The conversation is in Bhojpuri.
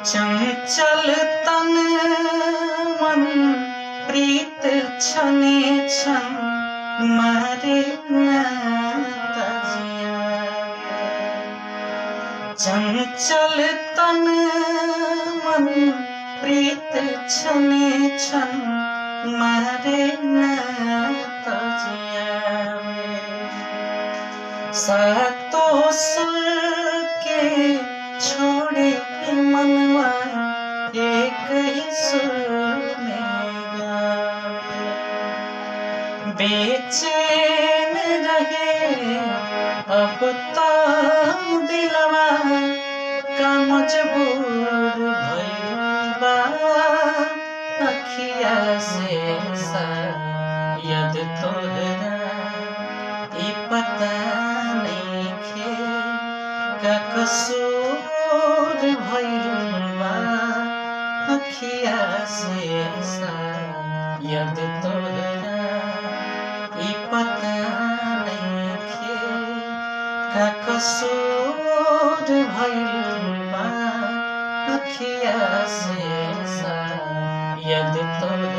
चंचल तन मन प्रीत छने छन मारे न तजिया। चंचल तन मन प्रीत छने छन मारे न तजिया। सातो सुर के छोड़े मनवा एक ही सुर में गावे। बेचैन रहे अब तो दिलवा का मजबूर भइलबा। अखिया से शायद तोहरा ई पता नइखे का कसूर भइलबा। अखिया से शायद तोहरा ई पता नइखे का कसूर भइलबा। अखिया से शायद तोहरा